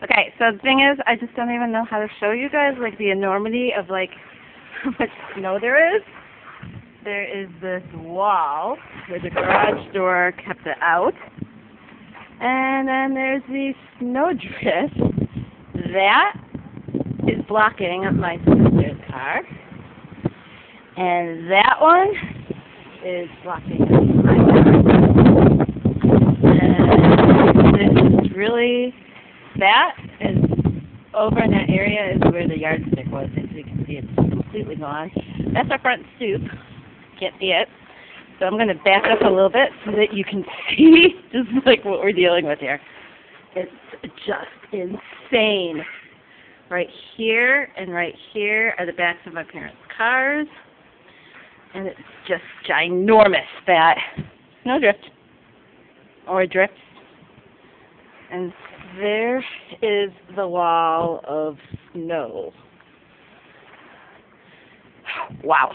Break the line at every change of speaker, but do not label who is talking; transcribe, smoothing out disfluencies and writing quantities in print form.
Okay, so the thing is, I just don't even know how to show you guys, like, the enormity of, like, how much snow there is. There is this wall where the garage door kept it out. And then there's the snowdrift. That is blocking my sister's car. And that one is blocking my car. And this is really, that is, over in that area is where the yardstick was. As you can see, it's completely gone. That's our front stoop. Can't see it. So I'm going to back up a little bit so that you can see just like what we're dealing with here. It's just insane. Right here and right here are the backs of my parents' cars. And it's just ginormous, that snowdrift. Or drift. And there is the wall of snow. Wow.